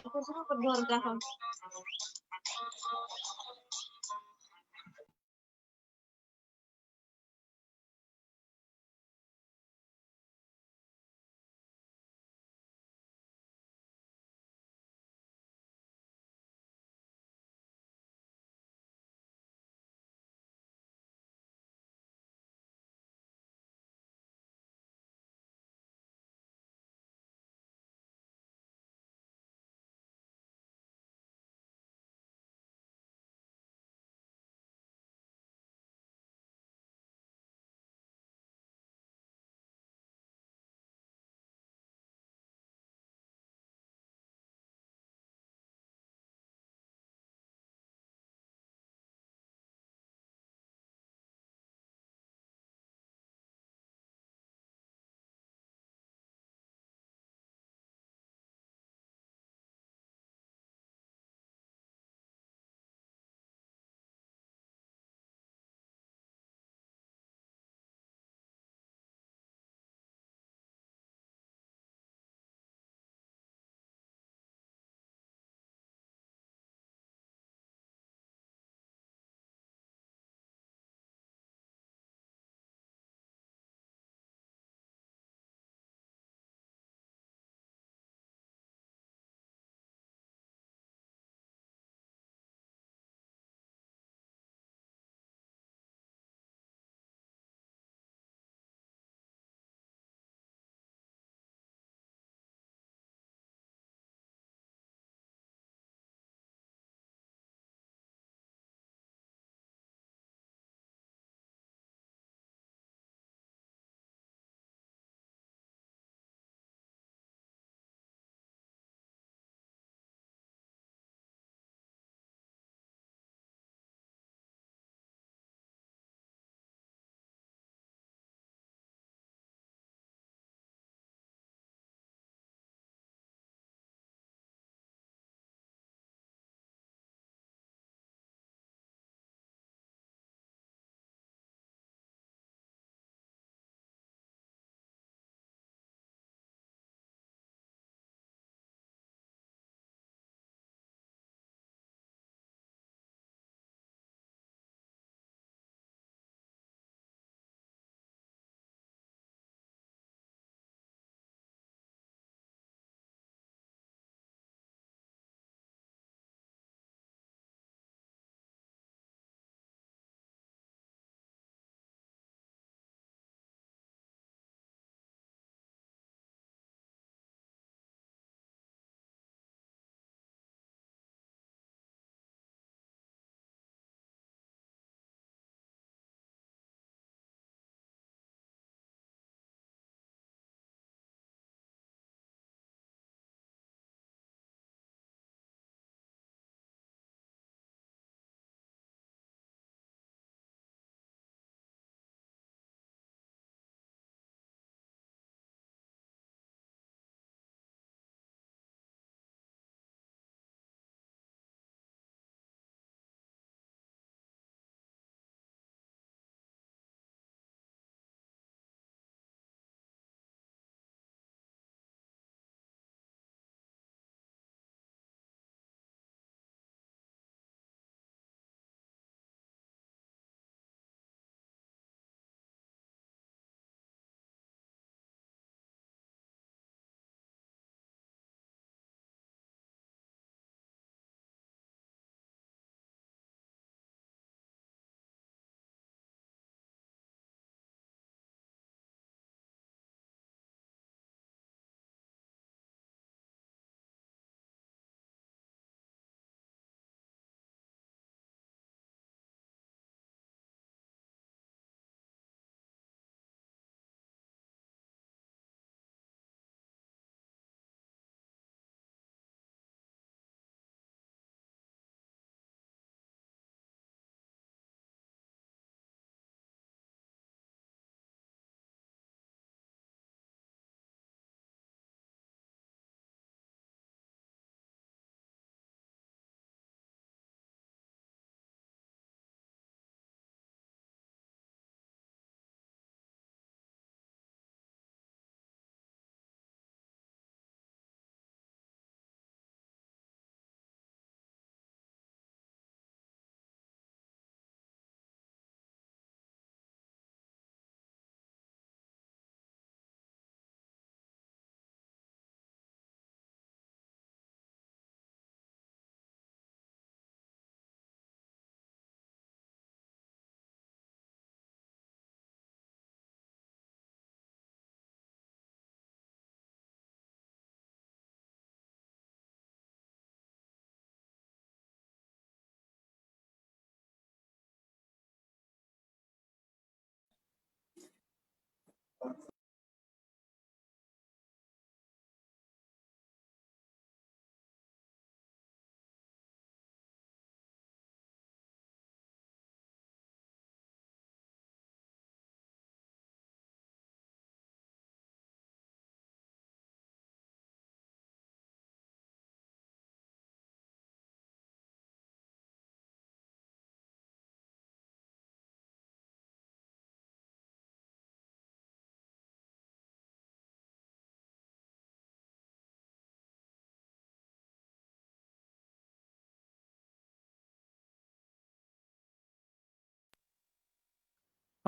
Aku suka keluarga kamu.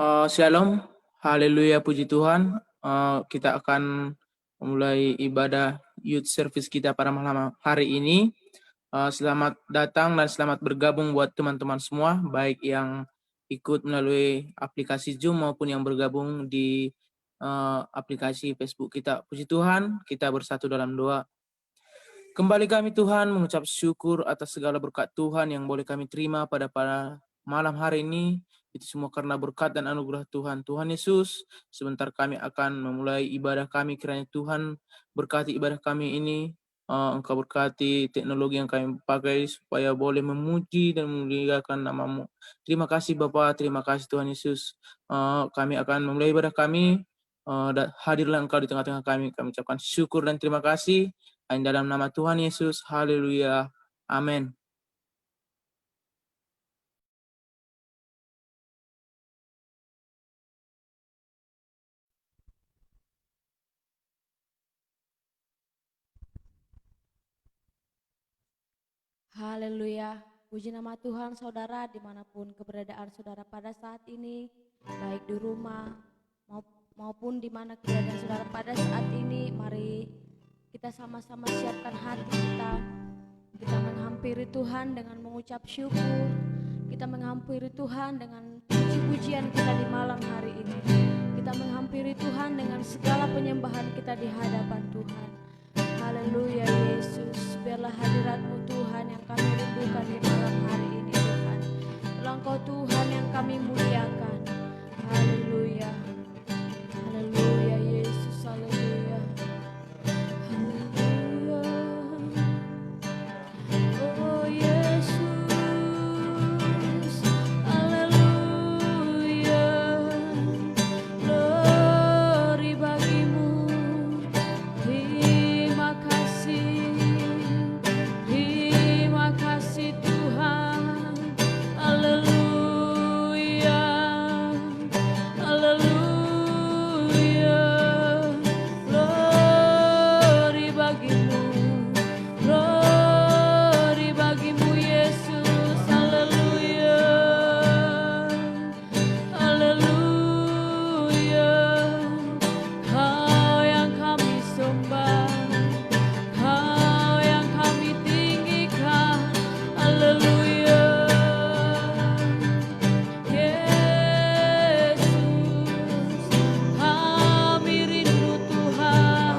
Shalom, haleluya, puji Tuhan. Kita akan memulai ibadah youth service kita pada malam hari ini. Selamat datang dan selamat bergabung buat teman-teman semua, baik yang ikut melalui aplikasi Zoom maupun yang bergabung di aplikasi Facebook kita. Puji Tuhan, kita bersatu dalam doa. Kembali kami Tuhan mengucap syukur atas segala berkat Tuhan yang boleh kami terima pada malam hari ini. Itu semua karena berkat dan anugerah Tuhan. Tuhan Yesus, sebentar kami akan memulai ibadah kami, kiranya Tuhan berkati ibadah kami ini. Engkau berkati teknologi yang kami pakai supaya boleh memuji dan memuliakan nama-Mu. Terima kasih Bapa, terima kasih Tuhan Yesus. Kami akan memulai ibadah kami. Hadirlah Engkau di tengah-tengah kami. Kami ucapkan syukur dan terima kasih. Hanya dalam nama Tuhan Yesus, haleluya, amin. Haleluya, puji nama Tuhan saudara dimanapun keberadaan saudara pada saat ini, baik di rumah maupun di mana keberadaan saudara pada saat ini. Mari kita sama-sama siapkan hati kita menghampiri Tuhan dengan mengucap syukur, kita menghampiri Tuhan dengan puji-pujian kita di malam hari ini. Kita menghampiri Tuhan dengan segala penyembahan kita di hadapan Tuhan. Haleluya Yesus, biarlah hadirat-Mu Tuhan yang kami rindukan di malam hari ini Tuhan. Biarlah Engkau Tuhan yang kami muliakan. Haleluya, haleluya Yesus, haleluya, haleluya. Oh Yesus, haleluya. Glory bagi-Mu. Terima kasih Tuhan, haleluya, haleluya, glory bagimu Yesus, haleluya, haleluya, Kau yang kami sembah, Kau yang kami tinggikan, haleluya. Yesus, kami rindu Tuhan,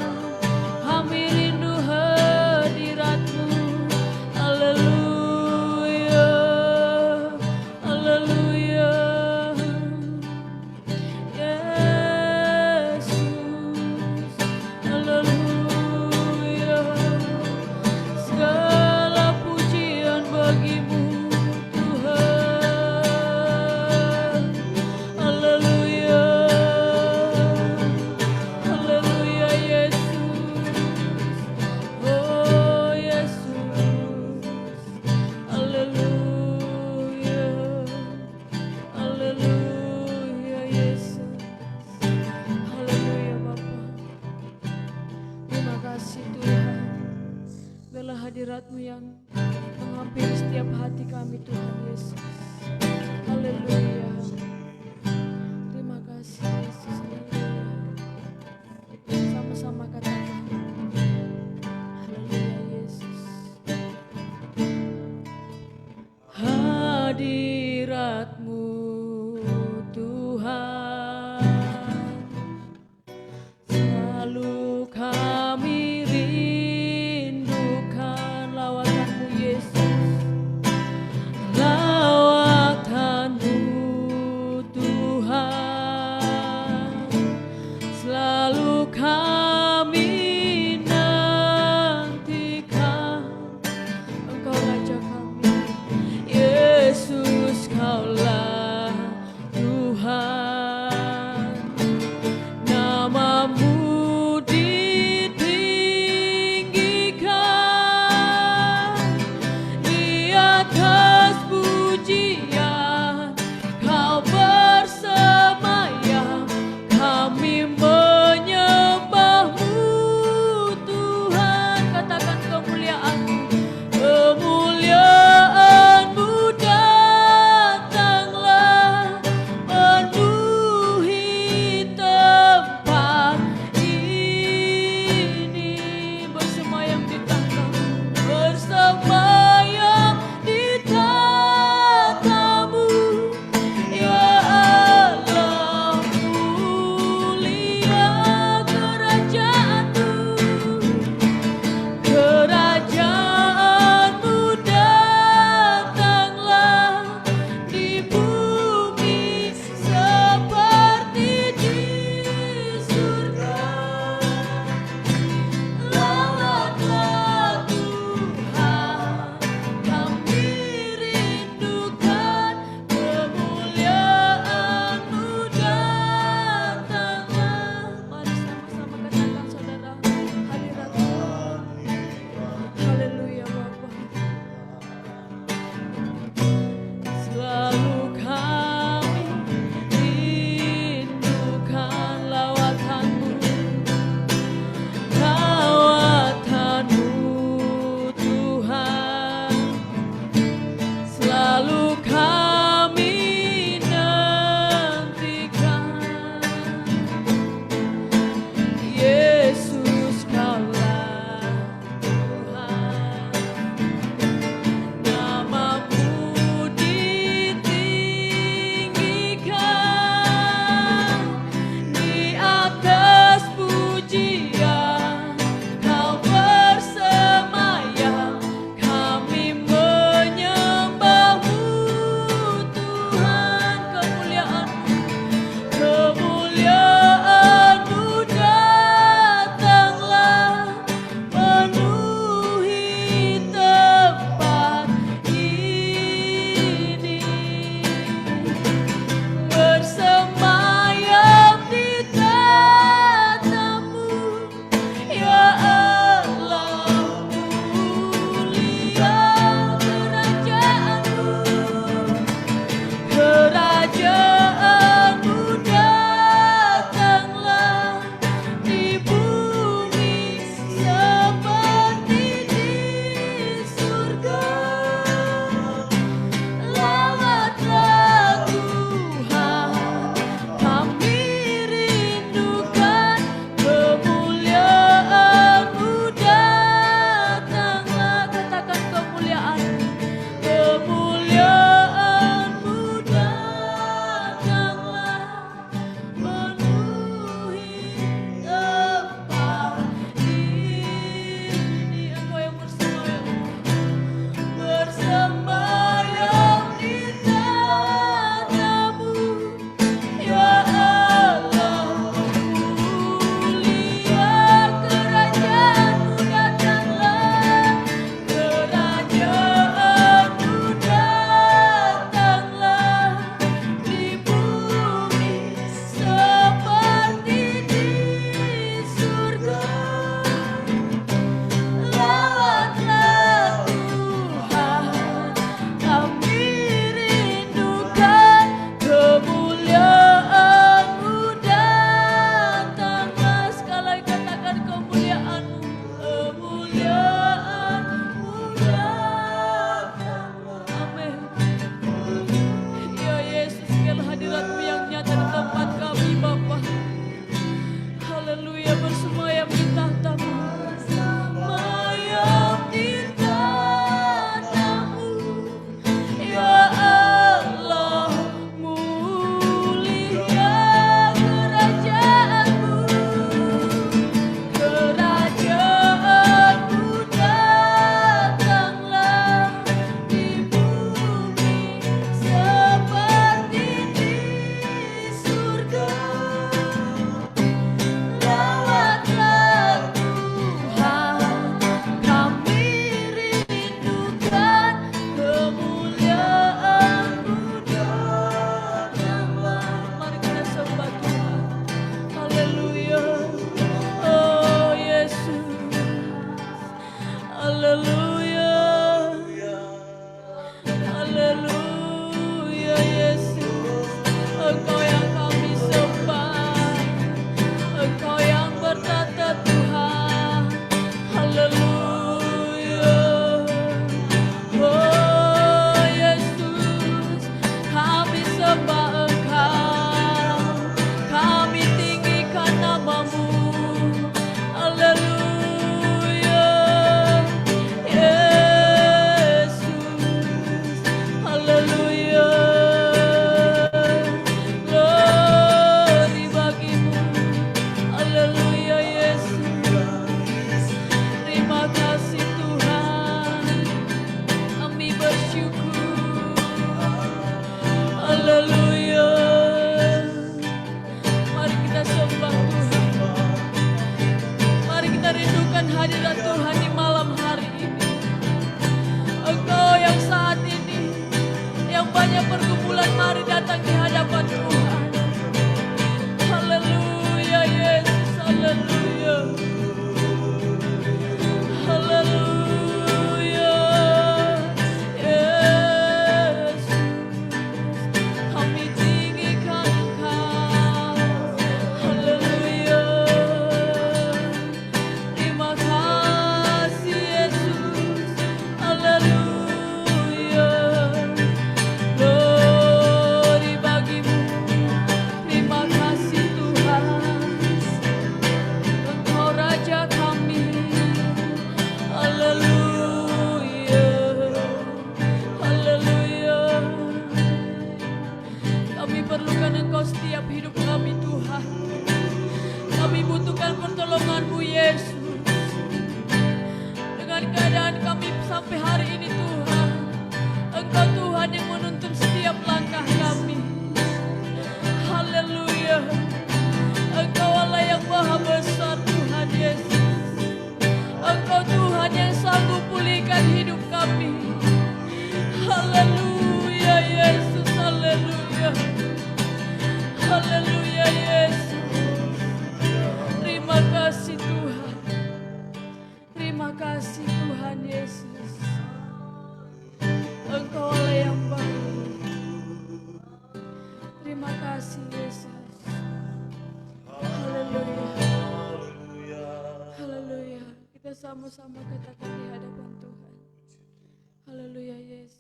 kami rindu hadirat-Mu, haleluya, haleluya. Yesus, haleluya. Segala pujian bagi-Mu Tuhan, haleluya, haleluya Yesus, oh Yesus, haleluya, haleluya Yesus, haleluya Bapa. Terima kasih Tuhan, biarlah hadirat-Mu yang menghampiri setiap hati kami Tuhan Yesus, haleluya. Terima kasih Yesus, haleluya. Sama-sama katakan, haleluya Yesus. Hadirat-Mu Tuhan, selalu kami rindukan. Lawatan-Mu Yesus, lawatan-Mu Tuhan, selalu kami nantikan. Engkau Raja kami, Yesus, Kaulah Tuhan. Nama-Mu ditinggikan di atas pujian, Kau bersemayam, kami menyembah. menantikan pertolongan-Mu Yesus. Dengan keadaan kami sampai hari ini Tuhan, Engkau Tuhan yang menuntun setiap langkah kami. Haleluya. Engkau Allah yang maha besar Tuhan Yesus. Engkau Tuhan yang sanggup pulihkan hidup kami. Haleluya Yesus, haleluya. Haleluya Yesus. Terima kasih Tuhan. Terima kasih Tuhan Yesus. Engkau Allah yang baik. Terima kasih Yesus. Haleluya. Haleluya. Kita sama-sama katakan di hadapan Tuhan. Haleluya Yesus.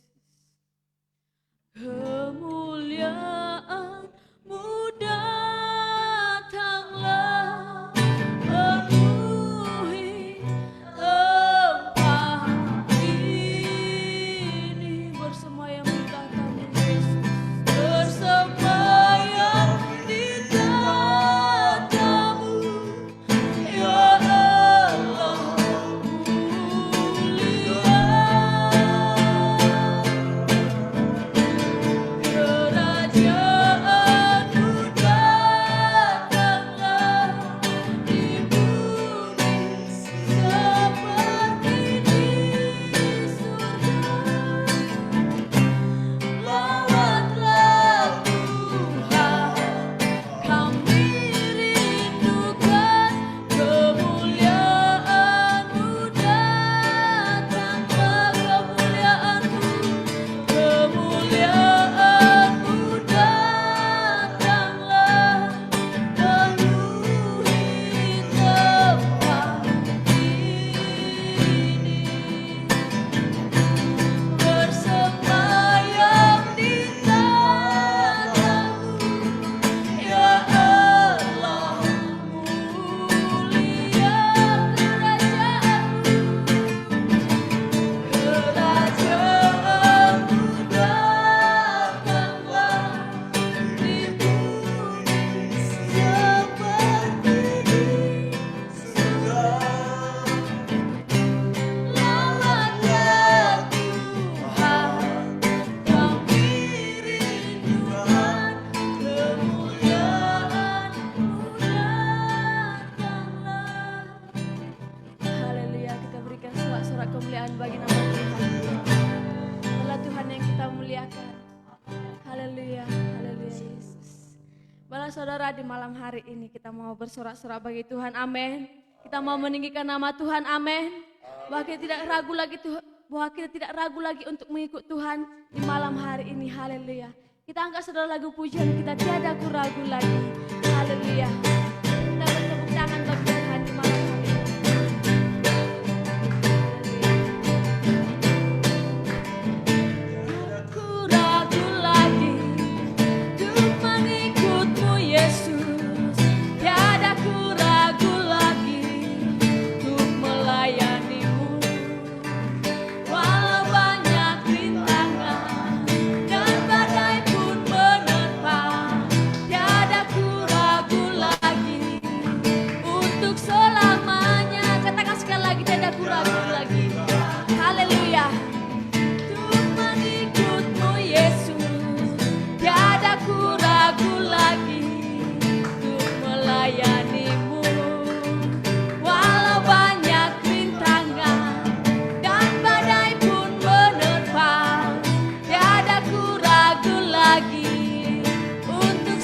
Kemuliaan-Mu datanglah penuhi tempat ini. Bersemayam di tahta-Mu Yesus. Bersemayam di tahta-Mu ya Allah mulia. Saudara, di malam hari ini kita mau bersorak-sorak bagi Tuhan, amin. Kita mau meninggikan nama Tuhan, amin. Bahwa kita tidak ragu lagi untuk mengikut Tuhan di malam hari ini, haleluya. Kita angkat saudara lagu pujian kita, tiada ku ragu lagi, haleluya. Kita bertepuk tangan bagi Tuhan di malam hari ini.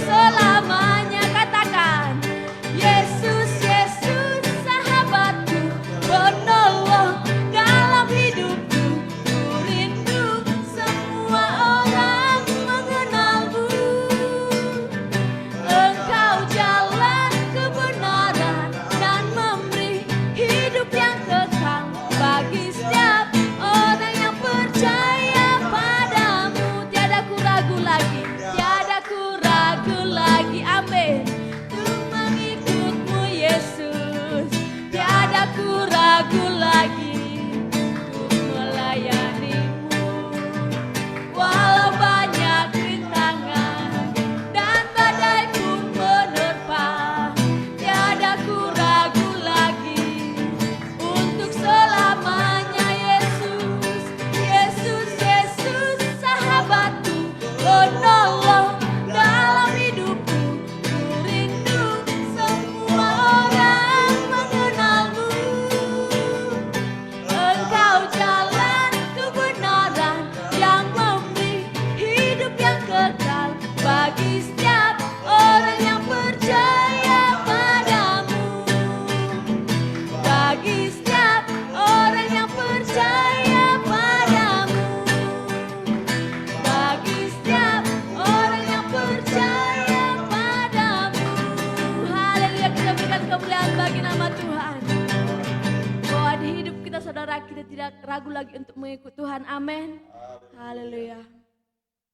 Selamanya katakan Yesus, Yesus. bagi nama Tuhan. Bahwa di hidup kita saudara, kita tidak ragu lagi untuk mengikut Tuhan. Amin. Haleluya.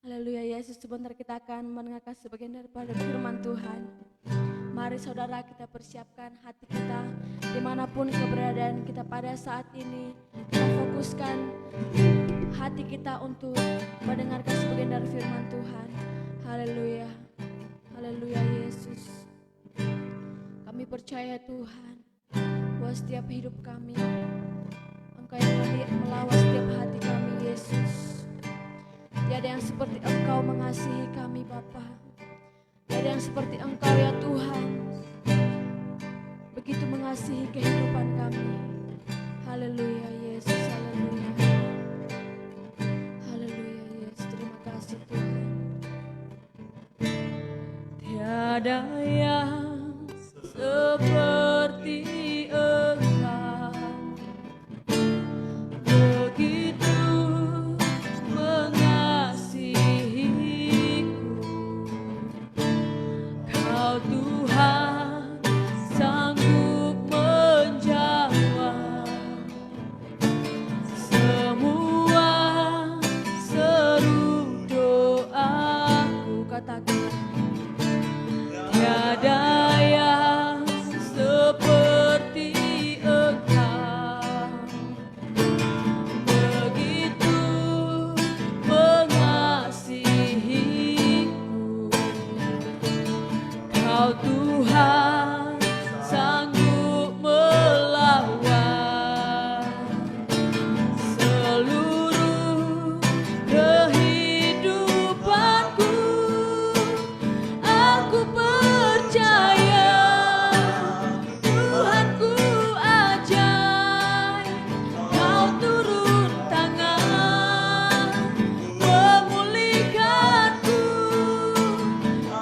Haleluya. Yesus, sebentar kita akan mendengarkan sebagian daripada firman Tuhan. Mari saudara, kita persiapkan hati kita dimanapun keberadaan kita pada saat ini. Kita fokuskan hati kita untuk mendengarkan sebagian dari firman Tuhan. Haleluya. Haleluya Yesus. Kami percaya Tuhan bahwa setiap hidup kami Engkau yang melawat setiap hati kami Yesus. Tiada yang seperti Engkau mengasihi kami Bapa. Tiada yang seperti Engkau ya Tuhan, begitu mengasihi kehidupan kami. Haleluya Yesus, haleluya. Haleluya Yesus, terima kasih Tuhan. Tiada yang seperti Engkau, begitu mengasihiku. Kau Tuhan sanggup menjawab semua seru doaku. Katakan tiada yang seperti Engkau, begitu mengasihiku. Kau Tuhan sanggup melawan seluruh kehidupanku. Aku percaya Tuhanku ajaib. Kau turun tangan memulihkanku.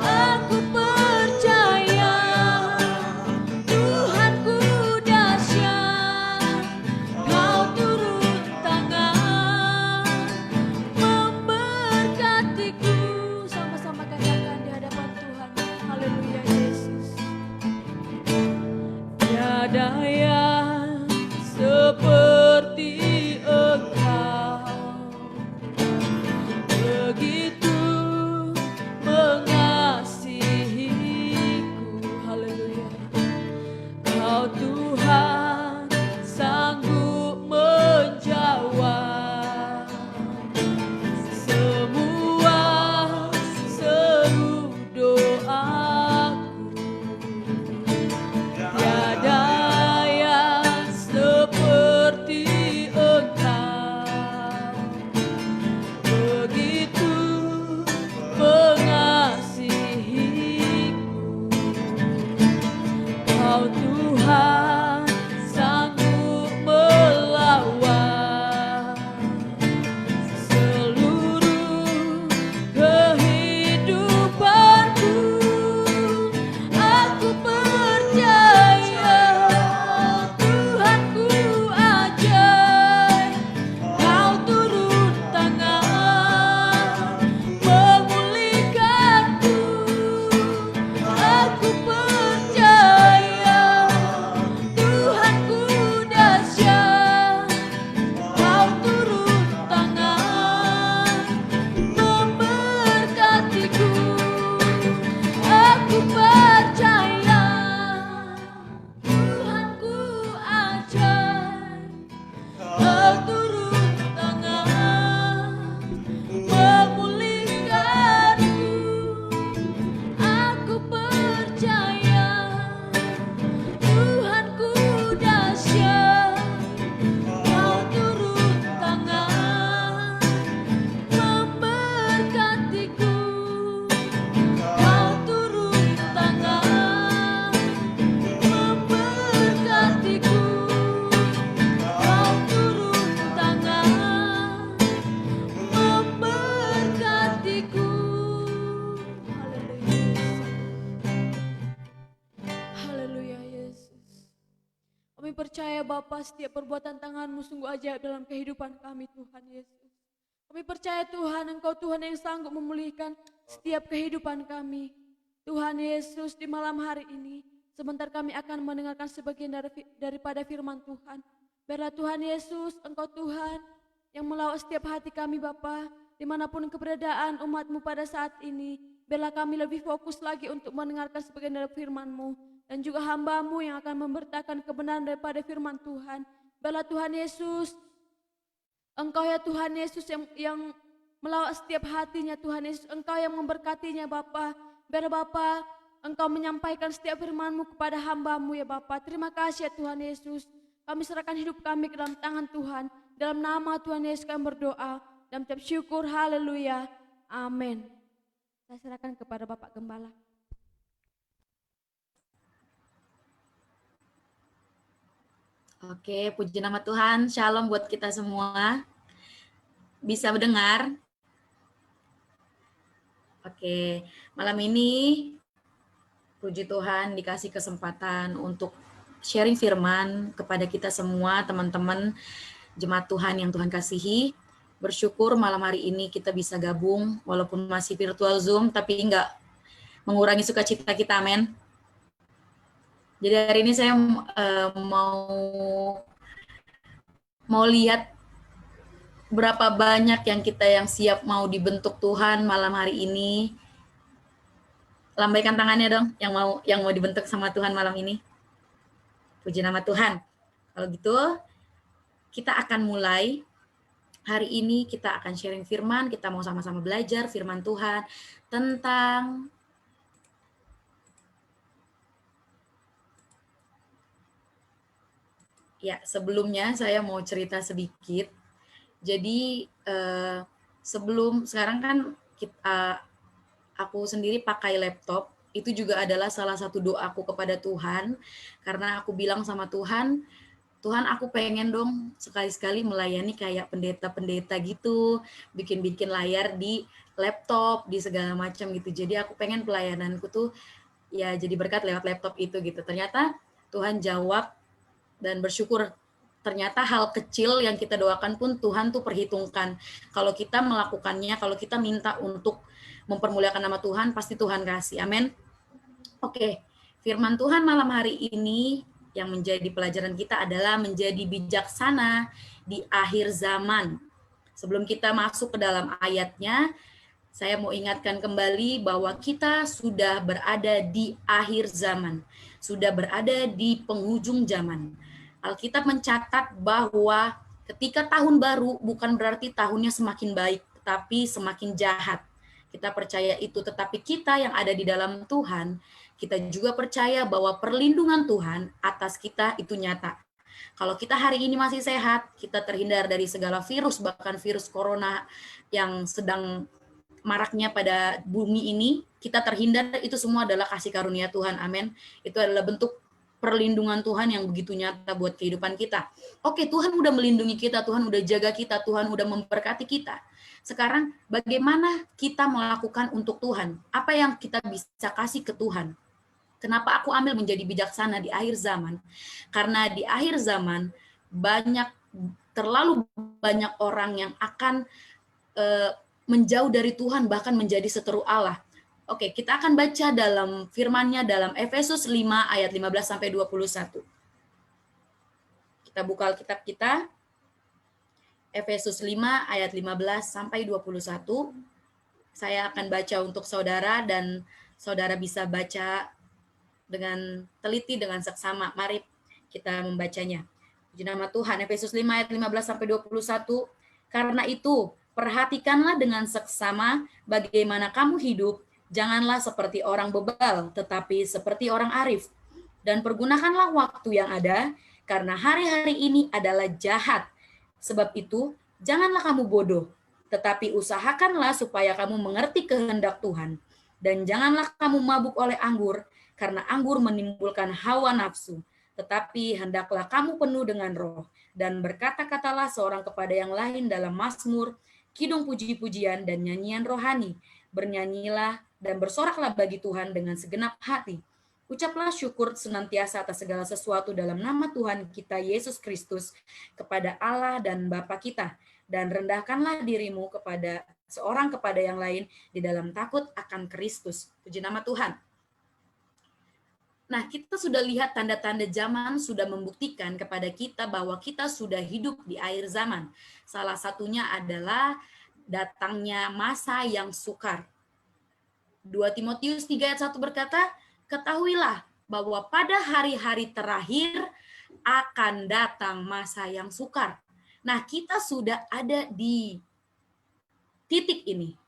Aku percaya Tuhanku dahsyat. Kau turun tangan memberkatiku. Sama-sama katakan di hadapan Tuhan. Haleluya Yesus. Tiada yang seperti Engkau, begitu mengasihiku. Haleluya. Kau Tuhan sanggup menjawab semua seru doaku. Tiada yang seperti Engkau, begitu mengasihiku. Kau Tuhan sanggup melawan seluruh kehidupanku. Aku percaya Tuhanku ajaib. Kau turun tangan memulihkanku. Aku percaya Tuhanku dahsyat. Kau turun tangan memberkatiku. Aku percaya Tuhanku ajaib. Kau turun tangan memulihkanku. Aku percaya Tuhanku dahsyat. Kau turun tangan memberkatiku. Kau turun tangan memberkatiku. Kau turun tangan memberkatiku. Haleluya. Haleluya Yesus. Kami percaya Bapa, setiap perbuatan tangan-Mu sungguh ajaib dalam kehidupan kami Tuhan Yesus. Kami percaya Tuhan, Engkau Tuhan yang sanggup memulihkan setiap kehidupan kami. Tuhan Yesus, di malam hari ini sebentar kami akan mendengarkan sebagian daripada firman Tuhan. Biarlah Tuhan Yesus, Engkau Tuhan yang melawat setiap hati kami Bapa, dimanapun keberadaan umat-Mu pada saat ini. Biarlah kami lebih fokus lagi untuk mendengarkan sebagian dari firman-Mu, dan juga hamba-Mu yang akan memberitakan kebenaran daripada firman Tuhan. Biarlah Tuhan Yesus, Engkau ya Tuhan Yesus yang melawat setiap hatinya Tuhan Yesus. Engkau yang memberkatinya Bapa. Biar Bapa, Engkau menyampaikan setiap firman-Mu kepada hamba-Mu ya Bapa. Terima kasih ya Tuhan Yesus. Kami serahkan hidup kami ke dalam tangan Tuhan. Dalam nama Tuhan Yesus kami berdoa. Dan ucap syukur, haleluya. Amin. Saya serahkan kepada Bapak Gembala. Oke, puji nama Tuhan. Shalom buat kita semua. Bisa mendengar? Oke, malam ini puji Tuhan dikasih kesempatan untuk sharing firman kepada kita semua, teman-teman jemaat Tuhan yang Tuhan kasihi. Bersyukur malam hari ini kita bisa gabung, walaupun masih virtual Zoom, tapi enggak mengurangi sukacita kita, amin. Jadi hari ini saya mau lihat berapa banyak yang kita yang siap mau dibentuk Tuhan malam hari ini. Lambaikan tangannya dong yang mau dibentuk sama Tuhan malam ini. Puji nama Tuhan. Kalau gitu kita akan mulai. Hari ini kita akan sharing firman, kita mau sama-sama belajar firman Tuhan tentang sebelumnya saya mau cerita sedikit. Jadi sekarang kan aku sendiri pakai laptop, itu juga adalah salah satu doaku kepada Tuhan, karena aku bilang sama Tuhan, Tuhan aku pengen dong sekali-sekali melayani kayak pendeta-pendeta gitu, bikin-bikin layar di laptop, di segala macam gitu. Jadi aku pengen pelayananku tuh ya jadi berkat lewat laptop itu gitu. Ternyata Tuhan jawab dan bersyukur. Ternyata hal kecil yang kita doakan pun Tuhan tuh perhitungkan. Kalau kita melakukannya, kalau kita minta untuk mempermuliakan nama Tuhan, pasti Tuhan kasih. Amin. Oke, firman Tuhan malam hari ini yang menjadi pelajaran kita adalah menjadi bijaksana di akhir zaman. Sebelum kita masuk ke dalam ayatnya, saya mau ingatkan kembali bahwa kita sudah berada di akhir zaman, sudah berada di penghujung zaman. Alkitab mencatat bahwa ketika tahun baru bukan berarti tahunnya semakin baik, tetapi semakin jahat. Kita percaya itu, tetapi kita yang ada di dalam Tuhan, kita juga percaya bahwa perlindungan Tuhan atas kita itu nyata. Kalau kita hari ini masih sehat, kita terhindar dari segala virus, bahkan virus corona yang sedang maraknya pada bumi ini, kita terhindar, itu semua adalah kasih karunia Tuhan, amin. Itu adalah bentuk perlindungan Tuhan yang begitu nyata buat kehidupan kita. Oke, Tuhan udah melindungi kita, Tuhan udah jaga kita, Tuhan udah memberkati kita. Sekarang bagaimana kita melakukan untuk Tuhan? Apa yang kita bisa kasih ke Tuhan? Kenapa aku ambil menjadi bijaksana di akhir zaman? Karena di akhir zaman terlalu banyak orang yang akan menjauh dari Tuhan, bahkan menjadi seteru Allah. Oke, kita akan baca dalam firman-Nya dalam Efesus 5 ayat 15 sampai 21. Kita buka Alkitab kita. Efesus 5 ayat 15 sampai 21. Saya akan baca untuk saudara dan saudara bisa baca dengan teliti, dengan seksama. Mari kita membacanya. Puji nama Tuhan. Efesus 5 ayat 15 sampai 21. Karena itu, perhatikanlah dengan seksama bagaimana kamu hidup. Janganlah seperti orang bebal, tetapi seperti orang arif. Dan pergunakanlah waktu yang ada, karena hari-hari ini adalah jahat. Sebab itu, janganlah kamu bodoh, tetapi usahakanlah supaya kamu mengerti kehendak Tuhan. Dan janganlah kamu mabuk oleh anggur, karena anggur menimbulkan hawa nafsu. Tetapi hendaklah kamu penuh dengan roh, dan berkata-katalah seorang kepada yang lain dalam mazmur, kidung puji-pujian, dan nyanyian rohani. Bernyanyilah dan bersoraklah bagi Tuhan dengan segenap hati. Ucaplah syukur senantiasa atas segala sesuatu dalam nama Tuhan kita Yesus Kristus kepada Allah dan Bapa kita. Dan rendahkanlah dirimu kepada seorang kepada yang lain di dalam takut akan Kristus. Puji nama Tuhan. Nah, kita sudah lihat tanda-tanda zaman sudah membuktikan kepada kita bahwa kita sudah hidup di akhir zaman. Salah satunya adalah datangnya masa yang sukar. 2 Timotius 3 ayat 1 berkata, ketahuilah bahwa pada hari-hari terakhir akan datang masa yang sukar. Nah, kita sudah ada di titik ini.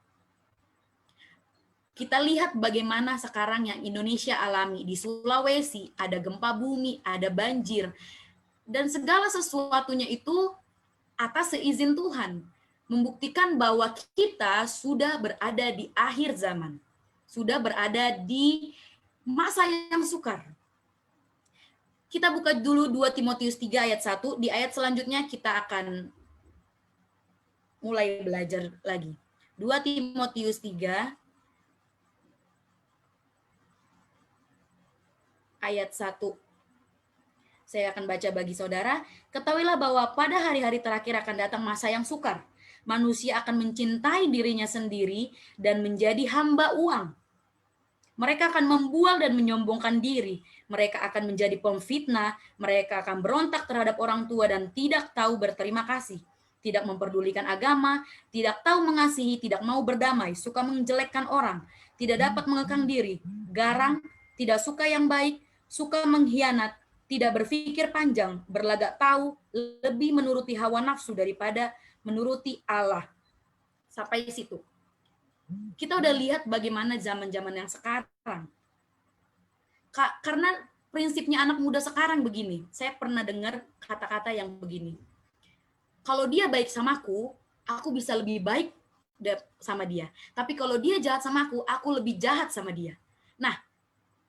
Kita lihat bagaimana sekarang yang Indonesia alami. Di Sulawesi ada gempa bumi, ada banjir, dan segala sesuatunya itu atas seizin Tuhan. Membuktikan bahwa kita sudah berada di akhir zaman. Sudah berada di masa yang sukar. Kita buka dulu 2 Timotius 3 ayat 1. Di ayat selanjutnya kita akan mulai belajar lagi. 2 Timotius 3 ayat 1. Saya akan baca bagi saudara. Ketahuilah bahwa pada hari-hari terakhir akan datang masa yang sukar. Manusia akan mencintai dirinya sendiri dan menjadi hamba uang. Mereka akan membual dan menyombongkan diri. Mereka akan menjadi pemfitnah. Mereka akan berontak terhadap orang tua dan tidak tahu berterima kasih. Tidak memperdulikan agama, tidak tahu mengasihi, tidak mau berdamai, suka menjelekkan orang, tidak dapat mengekang diri, garang, tidak suka yang baik, suka mengkhianat, tidak berpikir panjang, berlagak tahu, lebih menuruti hawa nafsu daripada menuruti Allah. Sampai situ. Kita udah lihat bagaimana zaman-zaman yang sekarang. Karena prinsipnya anak muda sekarang begini. Saya pernah dengar kata-kata yang begini. Kalau dia baik sama aku bisa lebih baik sama dia. Tapi kalau dia jahat sama aku lebih jahat sama dia. Nah,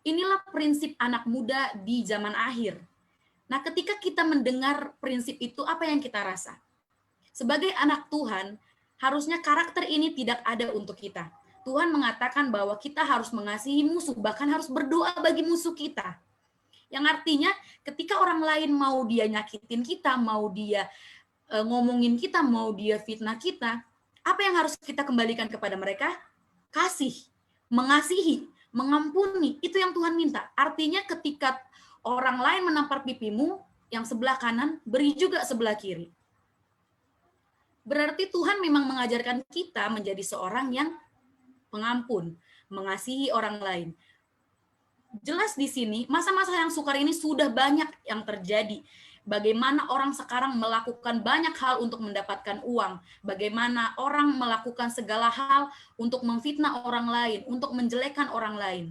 inilah prinsip anak muda di zaman akhir. Nah, ketika kita mendengar prinsip itu, apa yang kita rasa? Sebagai anak Tuhan, harusnya karakter ini tidak ada untuk kita. Tuhan mengatakan bahwa kita harus mengasihi musuh, bahkan harus berdoa bagi musuh kita. Yang artinya, ketika orang lain mau dia nyakitin kita, mau dia ngomongin kita, mau dia fitnah kita, apa yang harus kita kembalikan kepada mereka? Kasih, mengasihi, mengampuni, itu yang Tuhan minta. Artinya ketika orang lain menampar pipimu, yang sebelah kanan, beri juga sebelah kiri. Berarti Tuhan memang mengajarkan kita menjadi seorang yang pengampun, mengasihi orang lain. Jelas di sini, masa-masa yang sukar ini sudah banyak yang terjadi. Bagaimana orang sekarang melakukan banyak hal untuk mendapatkan uang. Bagaimana orang melakukan segala hal untuk memfitnah orang lain, untuk menjelekkan orang lain.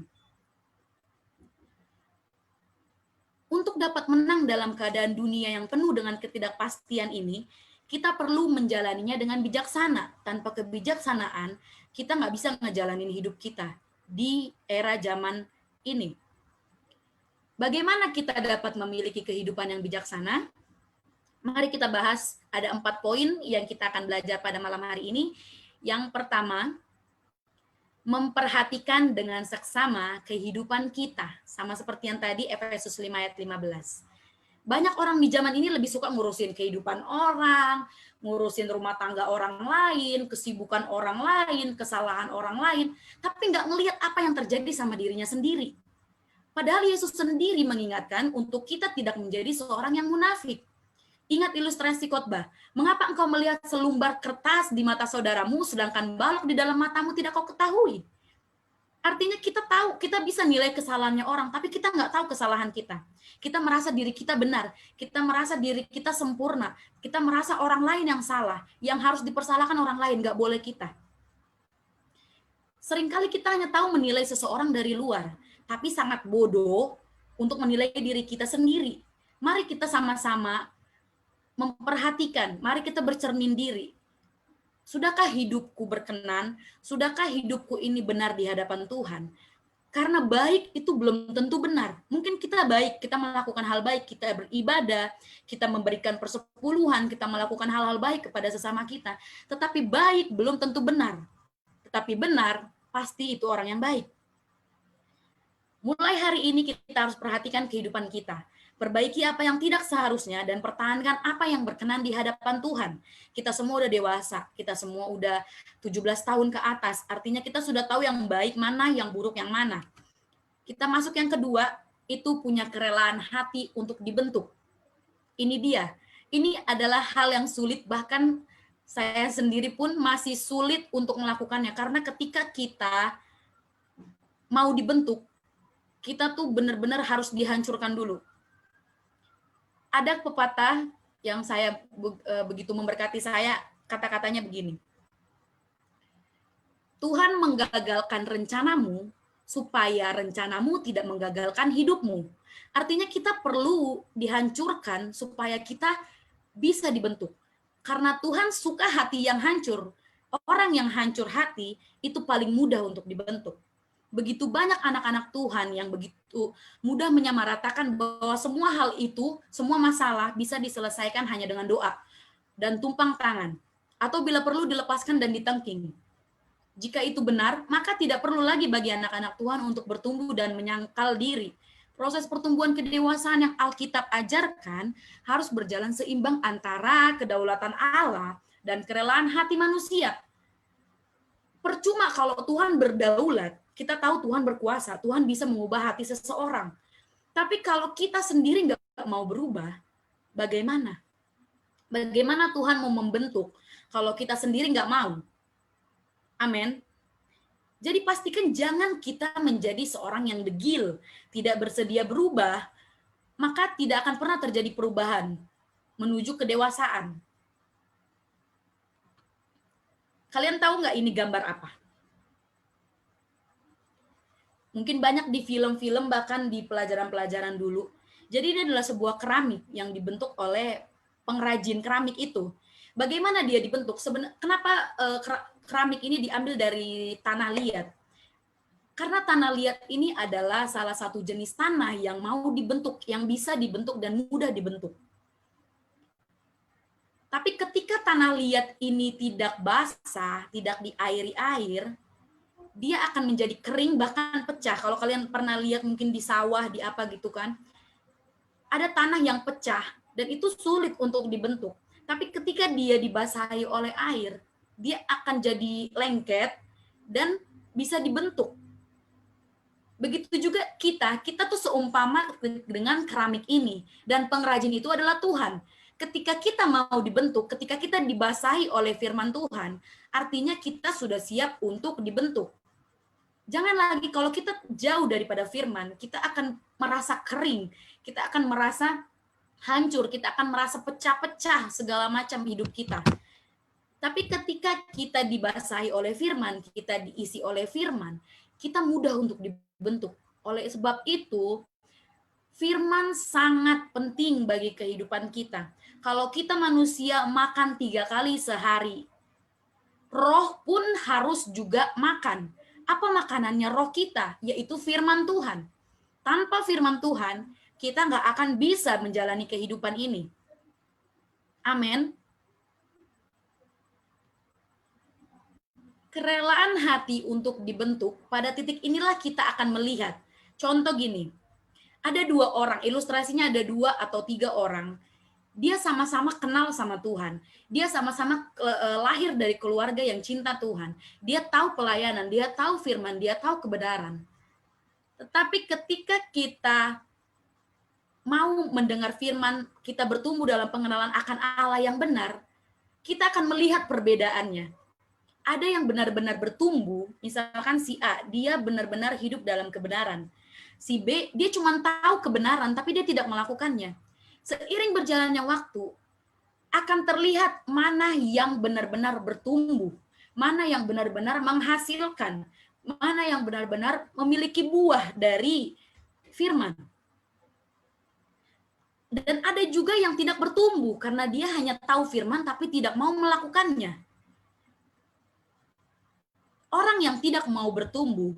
Untuk dapat menang dalam keadaan dunia yang penuh dengan ketidakpastian ini, kita perlu menjalaninya dengan bijaksana. Tanpa kebijaksanaan, kita nggak bisa ngejalanin hidup kita di era zaman ini. Bagaimana kita dapat memiliki kehidupan yang bijaksana? Mari kita bahas, ada 4 poin yang kita akan belajar pada malam hari ini. Yang pertama, memperhatikan dengan seksama kehidupan kita. Sama seperti yang tadi, Efesus 5 ayat 15. Banyak orang di zaman ini lebih suka ngurusin kehidupan orang, ngurusin rumah tangga orang lain, kesibukan orang lain, kesalahan orang lain, tapi nggak ngelihat apa yang terjadi sama dirinya sendiri. Padahal Yesus sendiri mengingatkan untuk kita tidak menjadi seorang yang munafik. Ingat ilustrasi khotbah. Mengapa engkau melihat selumbar kertas di mata saudaramu, sedangkan balok di dalam matamu tidak kau ketahui? Artinya kita tahu, kita bisa nilai kesalahannya orang, tapi kita nggak tahu kesalahan kita. Kita merasa diri kita benar, kita merasa diri kita sempurna, kita merasa orang lain yang salah, yang harus dipersalahkan orang lain, nggak boleh kita. Seringkali kita hanya tahu menilai seseorang dari luar, tapi sangat bodoh untuk menilai diri kita sendiri. Mari kita sama-sama memperhatikan, mari kita bercermin diri. Sudahkah hidupku berkenan? Sudahkah hidupku ini benar di hadapan Tuhan? Karena baik itu belum tentu benar. Mungkin kita baik, kita melakukan hal baik, kita beribadah, kita memberikan persepuluhan, kita melakukan hal-hal baik kepada sesama kita. Tetapi baik belum tentu benar. Tetapi benar, pasti itu orang yang baik. Mulai hari ini kita harus perhatikan kehidupan kita. Perbaiki apa yang tidak seharusnya dan pertahankan apa yang berkenan di hadapan Tuhan. Kita semua udah dewasa, kita semua udah 17 tahun ke atas. Artinya kita sudah tahu yang baik mana, yang buruk yang mana. Kita masuk yang kedua, itu punya kerelaan hati untuk dibentuk. Ini dia. Ini adalah hal yang sulit, bahkan saya sendiri pun masih sulit untuk melakukannya. Karena ketika kita mau dibentuk, kita tuh benar-benar harus dihancurkan dulu. Ada pepatah yang saya begitu memberkati saya, kata-katanya begini. Tuhan menggagalkan rencanamu supaya rencanamu tidak menggagalkan hidupmu. Artinya kita perlu dihancurkan supaya kita bisa dibentuk. Karena Tuhan suka hati yang hancur. Orang yang hancur hati itu paling mudah untuk dibentuk. Begitu banyak anak-anak Tuhan yang begitu mudah menyamaratakan bahwa semua hal itu, semua masalah bisa diselesaikan hanya dengan doa dan tumpang tangan. Atau bila perlu dilepaskan dan ditengking. Jika itu benar, maka tidak perlu lagi bagi anak-anak Tuhan untuk bertumbuh dan menyangkal diri. Proses pertumbuhan kedewasaan yang Alkitab ajarkan harus berjalan seimbang antara kedaulatan Allah dan kerelaan hati manusia. Percuma kalau Tuhan berdaulat, kita tahu Tuhan berkuasa, Tuhan bisa mengubah hati seseorang. Tapi kalau kita sendiri nggak mau berubah, bagaimana? Bagaimana Tuhan mau membentuk kalau kita sendiri nggak mau? Amin. Jadi pastikan jangan kita menjadi seorang yang degil, tidak bersedia berubah, maka tidak akan pernah terjadi perubahan menuju kedewasaan. Kalian tahu nggak ini gambar apa? Mungkin banyak di film-film, bahkan di pelajaran-pelajaran dulu. Jadi ini adalah sebuah keramik yang dibentuk oleh pengrajin keramik itu. Bagaimana dia dibentuk? Kenapa keramik ini diambil dari tanah liat? Karena tanah liat ini adalah salah satu jenis tanah yang mau dibentuk, yang bisa dibentuk dan mudah dibentuk. Tapi ketika tanah liat ini tidak basah, tidak diairi air, dia akan menjadi kering, bahkan pecah. Kalau kalian pernah lihat mungkin di sawah, di apa gitu kan, ada tanah yang pecah, dan itu sulit untuk dibentuk. Tapi ketika dia dibasahi oleh air, dia akan jadi lengket, dan bisa dibentuk. Begitu juga kita tuh seumpama dengan keramik ini, dan pengrajin itu adalah Tuhan. Ketika kita mau dibentuk, ketika kita dibasahi oleh firman Tuhan, artinya kita sudah siap untuk dibentuk. Jangan lagi kalau kita jauh daripada firman, kita akan merasa kering, kita akan merasa hancur, kita akan merasa pecah-pecah segala macam hidup kita. Tapi ketika kita dibasahi oleh firman, kita diisi oleh firman, kita mudah untuk dibentuk. Oleh sebab itu, firman sangat penting bagi kehidupan kita. Kalau kita manusia makan 3 kali sehari, roh pun harus juga makan. Apa makanannya roh kita? Yaitu firman Tuhan. Tanpa firman Tuhan, kita nggak akan bisa menjalani kehidupan ini. Amin. Kerelaan hati untuk dibentuk, pada titik inilah kita akan melihat. Contoh gini, ada 2 orang, ilustrasinya ada 2 atau 3 orang. Dia sama-sama kenal sama Tuhan. Dia sama-sama lahir dari keluarga yang cinta Tuhan. Dia tahu pelayanan, dia tahu firman, dia tahu kebenaran. Tetapi ketika kita mau mendengar firman, kita bertumbuh dalam pengenalan akan Allah yang benar, kita akan melihat perbedaannya. Ada yang benar-benar bertumbuh, misalkan si A, dia benar-benar hidup dalam kebenaran. Si B, dia cuma tahu kebenaran, tapi dia tidak melakukannya. Seiring berjalannya waktu, akan terlihat mana yang benar-benar bertumbuh, mana yang benar-benar menghasilkan, mana yang benar-benar memiliki buah dari firman. Dan ada juga yang tidak bertumbuh, karena dia hanya tahu firman, tapi tidak mau melakukannya. Orang yang tidak mau bertumbuh,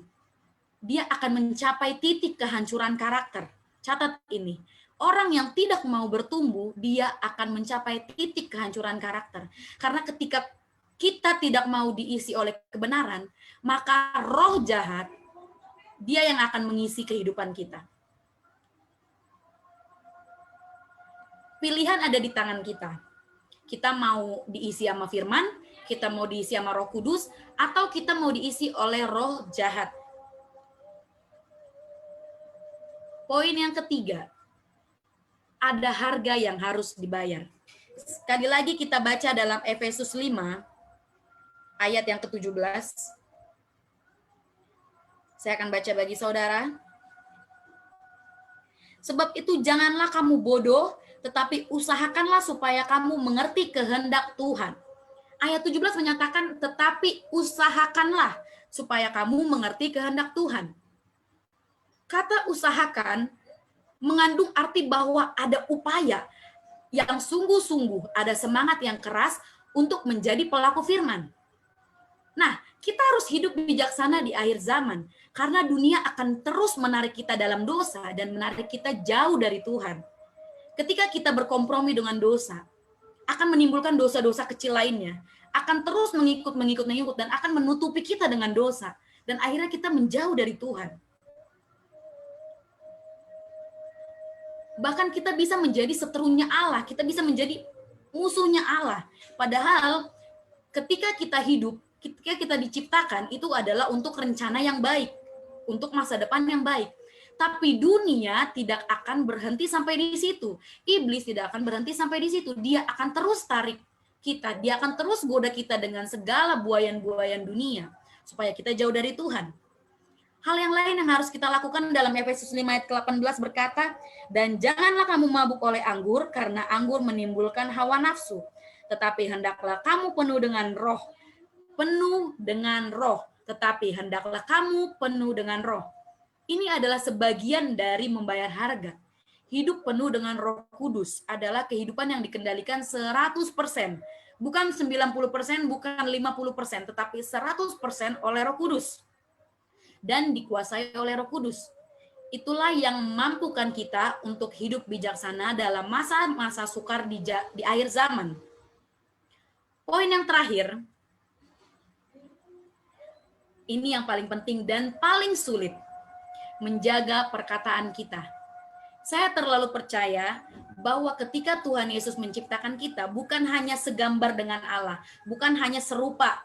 dia akan mencapai titik kehancuran karakter. Catat ini. Orang yang tidak mau bertumbuh, dia akan mencapai titik kehancuran karakter. Karena ketika kita tidak mau diisi oleh kebenaran, maka roh jahat, dia yang akan mengisi kehidupan kita. Pilihan ada di tangan kita. Kita mau diisi sama firman, kita mau diisi sama Roh Kudus, atau kita mau diisi oleh roh jahat. Poin yang ketiga, ada harga yang harus dibayar. Sekali lagi kita baca dalam Efesus 5 ayat yang ke-17. Saya akan baca bagi saudara. Sebab itu janganlah kamu bodoh, tetapi usahakanlah supaya kamu mengerti kehendak Tuhan. Ayat 17 menyatakan, tetapi usahakanlah supaya kamu mengerti kehendak Tuhan. Kata usahakan mengandung arti bahwa ada upaya yang sungguh-sungguh, ada semangat yang keras untuk menjadi pelaku firman. Nah, kita harus hidup bijaksana di akhir zaman, karena dunia akan terus menarik kita dalam dosa dan menarik kita jauh dari Tuhan. Ketika kita berkompromi dengan dosa, akan menimbulkan dosa-dosa kecil lainnya, akan terus mengikut dan akan menutupi kita dengan dosa, dan akhirnya kita menjauh dari Tuhan. Bahkan kita bisa menjadi seterunya Allah, kita bisa menjadi musuhnya Allah. Padahal ketika kita hidup, ketika kita diciptakan, itu adalah untuk rencana yang baik, untuk masa depan yang baik. Tapi dunia tidak akan berhenti sampai di situ. Iblis tidak akan berhenti sampai di situ. Dia akan terus tarik kita, dia akan terus goda kita dengan segala buayan-buayan dunia, supaya kita jauh dari Tuhan. Hal yang lain yang harus kita lakukan dalam Efesus 5 ayat ke-18 berkata, dan janganlah kamu mabuk oleh anggur, karena anggur menimbulkan hawa nafsu. Tetapi hendaklah kamu penuh dengan roh, tetapi hendaklah kamu penuh dengan roh. Ini adalah sebagian dari membayar harga. Hidup penuh dengan Roh Kudus adalah kehidupan yang dikendalikan 100%. Bukan 90%, bukan 50%, tetapi 100% oleh Roh Kudus. Dan dikuasai oleh Roh Kudus. Itulah yang mampukan kita untuk hidup bijaksana dalam masa-masa sukar di akhir zaman. Poin yang terakhir, ini yang paling penting dan paling sulit, menjaga perkataan kita. Saya terlalu percaya bahwa ketika Tuhan Yesus menciptakan kita, bukan hanya segambar dengan Allah, bukan hanya serupa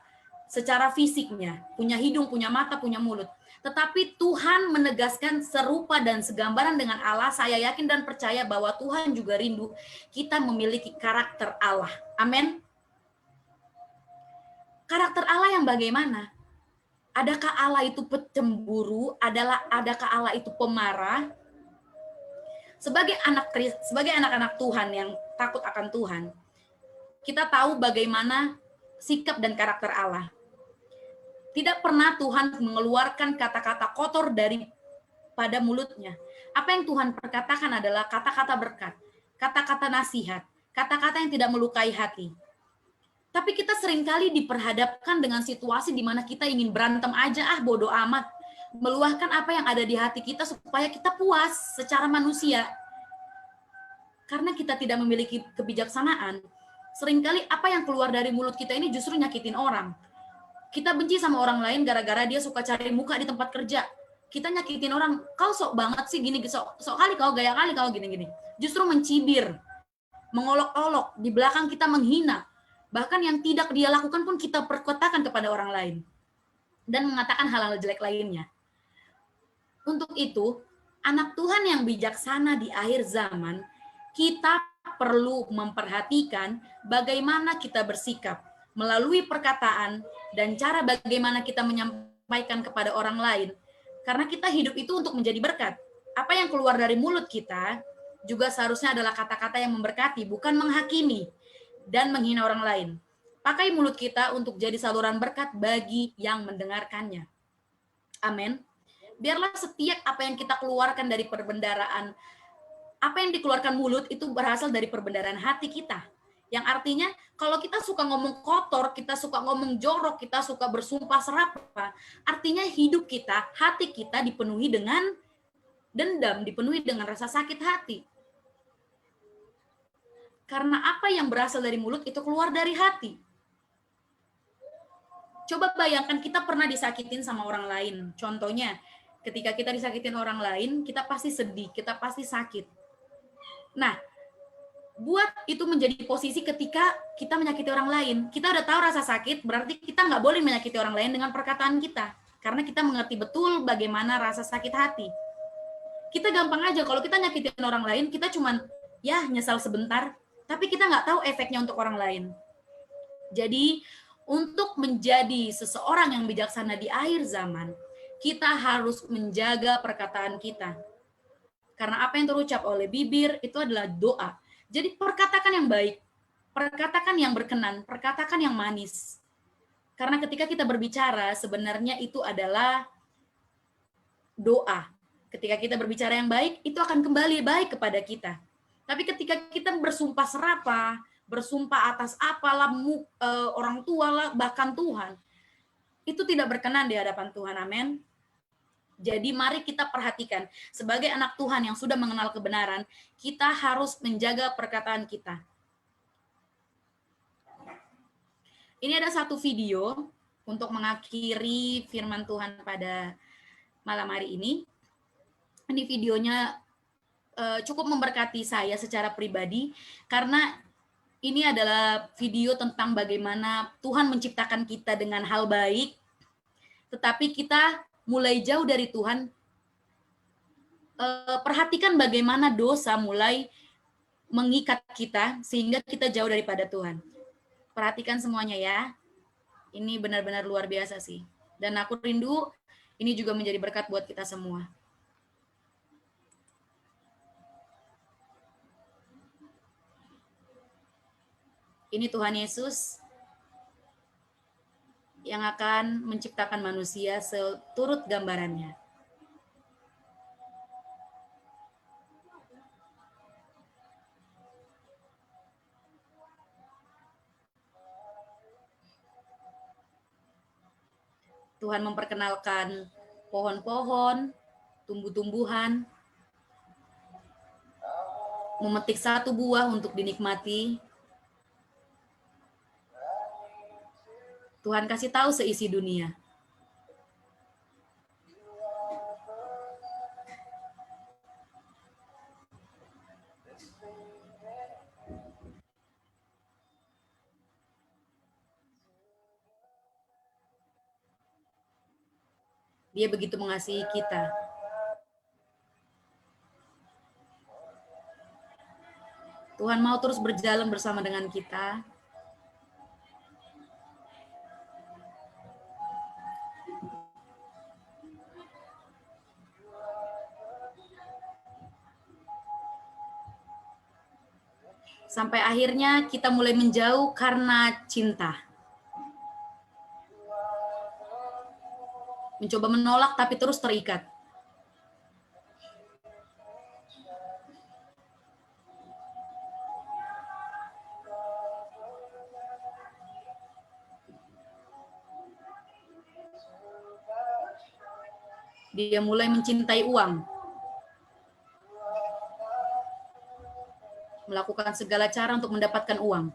secara fisiknya, punya hidung, punya mata, punya mulut, tetapi Tuhan menegaskan serupa dan segambaran dengan Allah. Saya yakin dan percaya bahwa Tuhan juga rindu kita memiliki karakter Allah. Amin. Karakter Allah yang bagaimana? Adakah Allah itu pecemburu? Adakah Allah itu pemarah? Sebagai anak-anak Tuhan yang takut akan Tuhan, kita tahu bagaimana sikap dan karakter Allah. Tidak pernah Tuhan mengeluarkan kata-kata kotor pada mulutnya. Apa yang Tuhan perkatakan adalah kata-kata berkat, kata-kata nasihat, kata-kata yang tidak melukai hati. Tapi kita seringkali diperhadapkan dengan situasi di mana kita ingin berantem aja, bodo amat. Meluahkan apa yang ada di hati kita supaya kita puas secara manusia. Karena kita tidak memiliki kebijaksanaan, seringkali apa yang keluar dari mulut kita ini justru nyakitin orang. Kita benci sama orang lain gara-gara dia suka cari muka di tempat kerja. Kita nyakitin orang, kau sok banget sih gini, sok kali kau, gaya kali kau gini-gini. Justru mencibir, mengolok-olok, di belakang kita menghina. Bahkan yang tidak dia lakukan pun kita perkotakan kepada orang lain. Dan mengatakan hal-hal jelek lainnya. Untuk itu, anak Tuhan yang bijaksana di akhir zaman, kita perlu memperhatikan bagaimana kita bersikap melalui perkataan dan cara bagaimana kita menyampaikan kepada orang lain. Karena kita hidup itu untuk menjadi berkat. Apa yang keluar dari mulut kita juga seharusnya adalah kata-kata yang memberkati, bukan menghakimi dan menghina orang lain. Pakai mulut kita untuk jadi saluran berkat bagi yang mendengarkannya. Amin. Biarlah setiap apa yang kita keluarkan dari perbendaharaan, apa yang dikeluarkan mulut itu berasal dari perbendaharaan hati kita. Yang artinya kalau kita suka ngomong kotor, kita suka ngomong jorok, kita suka bersumpah serapah, artinya hidup kita, hati kita dipenuhi dengan dendam, dipenuhi dengan rasa sakit hati. Karena apa yang berasal dari mulut itu keluar dari hati. Coba bayangkan kita pernah disakitin sama orang lain. Contohnya, ketika kita disakitin orang lain, kita pasti sedih, kita pasti sakit. Nah, buat itu menjadi posisi ketika kita menyakiti orang lain. Kita udah tahu rasa sakit, berarti kita nggak boleh menyakiti orang lain dengan perkataan kita. Karena kita mengerti betul bagaimana rasa sakit hati. Kita gampang aja kalau kita nyakitin orang lain, kita cuman ya nyesal sebentar, tapi kita nggak tahu efeknya untuk orang lain. Jadi untuk menjadi seseorang yang bijaksana di akhir zaman, kita harus menjaga perkataan kita. Karena apa yang terucap oleh bibir itu adalah doa. Jadi perkatakan yang baik, perkatakan yang berkenan, perkatakan yang manis. Karena ketika kita berbicara, sebenarnya itu adalah doa. Ketika kita berbicara yang baik, itu akan kembali baik kepada kita. Tapi ketika kita bersumpah serapah, bersumpah atas apalah orang tua lah, bahkan Tuhan, itu tidak berkenan di hadapan Tuhan. Amin. Jadi mari kita perhatikan, sebagai anak Tuhan yang sudah mengenal kebenaran, kita harus menjaga perkataan kita. Ini ada satu video untuk mengakhiri firman Tuhan pada malam hari ini. Ini videonya cukup memberkati saya secara pribadi, karena ini adalah video tentang bagaimana Tuhan menciptakan kita dengan hal baik, tetapi kita mulai jauh dari Tuhan. Perhatikan bagaimana dosa mulai mengikat kita sehingga kita jauh daripada Tuhan. Perhatikan semuanya ya. Ini benar-benar luar biasa sih. Dan aku rindu ini juga menjadi berkat buat kita semua. Ini Tuhan Yesus yang akan menciptakan manusia seturut gambarannya. Tuhan memperkenalkan pohon-pohon, tumbuh-tumbuhan, memetik satu buah untuk dinikmati. Tuhan kasih tahu seisi dunia. Dia begitu mengasihi kita. Tuhan mau terus berjalan bersama dengan kita. Sampai akhirnya kita mulai menjauh karena cinta. Mencoba menolak tapi terus terikat. Dia mulai mencintai uang. Melakukan segala cara untuk mendapatkan uang.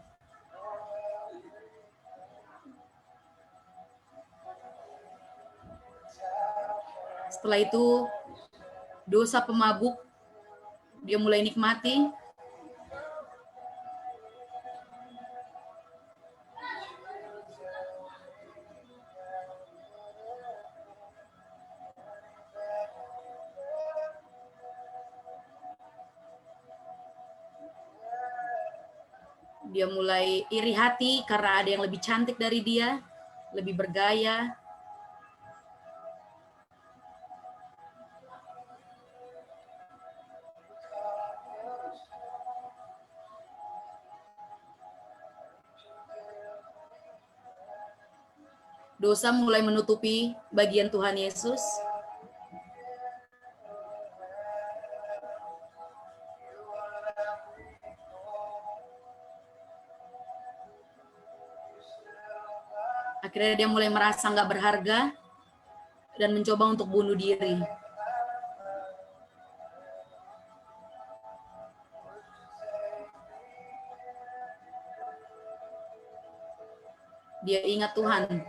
Setelah itu, dosa pemabuk, dia mulai nikmati. Dia mulai iri hati karena ada yang lebih cantik dari dia, lebih bergaya. Dosa mulai menutupi bagian Tuhan Yesus. Akhirnya dia mulai merasa nggak berharga dan mencoba untuk bunuh diri. Dia ingat Tuhan,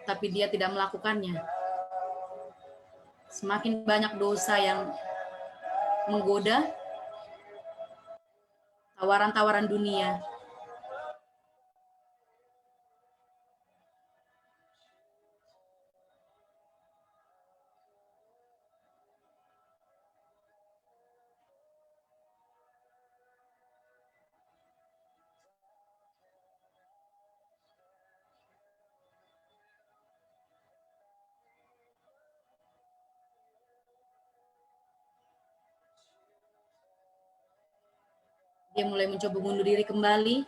tapi dia tidak melakukannya. Semakin banyak dosa yang menggoda, tawaran-tawaran dunia. Dia mulai mencoba bunuh diri kembali,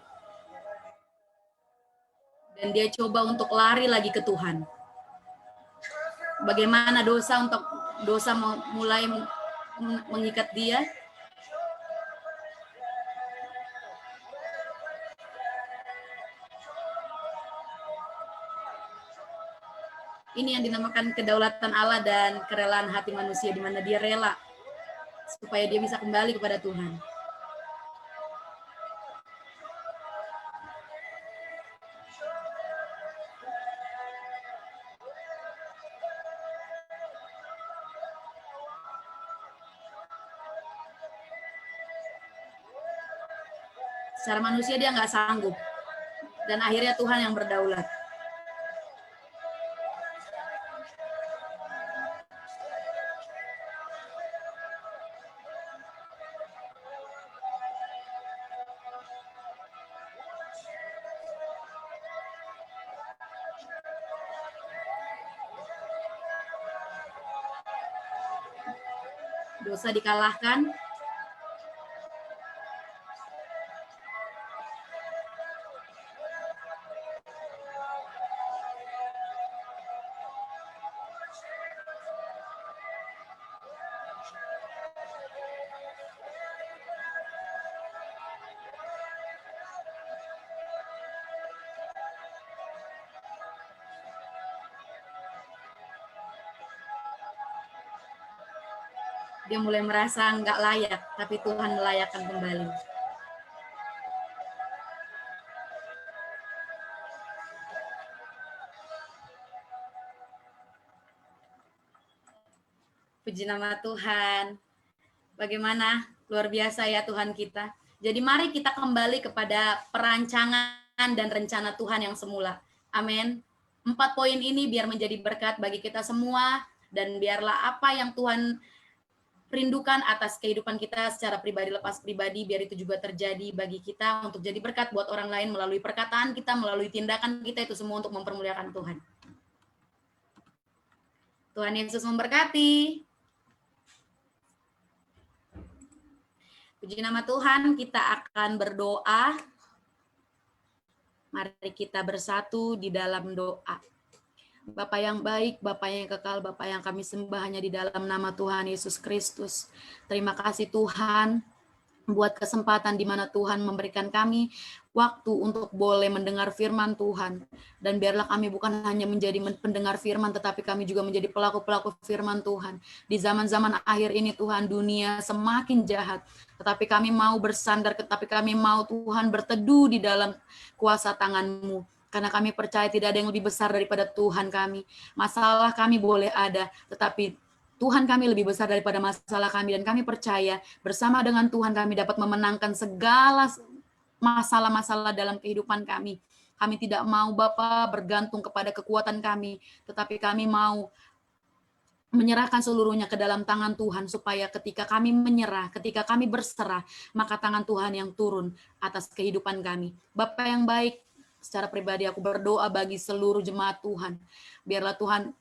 dan dia coba untuk lari lagi ke Tuhan. Bagaimana dosa mulai mengikat dia? Ini yang dinamakan kedaulatan Allah dan kerelaan hati manusia, di mana dia rela supaya dia bisa kembali kepada Tuhan. Secara manusia dia nggak sanggup, dan akhirnya Tuhan yang berdaulat. Dosa dikalahkan, dia mulai merasa nggak layak, tapi Tuhan melayakkan kembali. Puji nama Tuhan. Bagaimana? Luar biasa ya Tuhan kita. Jadi mari kita kembali kepada perancangan dan rencana Tuhan yang semula. Amin. 4 poin ini biar menjadi berkat bagi kita semua, dan biarlah apa yang Tuhan rindukan atas kehidupan kita secara pribadi lepas pribadi, biar itu juga terjadi bagi kita untuk jadi berkat buat orang lain melalui perkataan kita, melalui tindakan kita, itu semua untuk mempermuliakan Tuhan. Tuhan Yesus memberkati. Puji nama Tuhan, kita akan berdoa. Mari kita bersatu di dalam doa. Bapa yang baik, Bapa yang kekal, Bapa yang kami sembah hanya di dalam nama Tuhan Yesus Kristus. Terima kasih Tuhan buat kesempatan di mana Tuhan memberikan kami waktu untuk boleh mendengar firman Tuhan. Dan biarlah kami bukan hanya menjadi pendengar firman, tetapi kami juga menjadi pelaku-pelaku firman Tuhan. Di zaman-zaman akhir ini Tuhan, dunia semakin jahat, tetapi kami mau bersandar, tetapi kami mau Tuhan berteduh di dalam kuasa tangan-Mu. Karena kami percaya tidak ada yang lebih besar daripada Tuhan kami. Masalah kami boleh ada, tetapi Tuhan kami lebih besar daripada masalah kami, dan kami percaya bersama dengan Tuhan kami dapat memenangkan segala masalah-masalah dalam kehidupan kami. Kami tidak mau Bapa bergantung kepada kekuatan kami, tetapi kami mau menyerahkan seluruhnya ke dalam tangan Tuhan, supaya ketika kami menyerah, ketika kami berserah, maka tangan Tuhan yang turun atas kehidupan kami. Bapa yang baik, secara pribadi aku berdoa bagi seluruh jemaat Tuhan. Biarlah Tuhan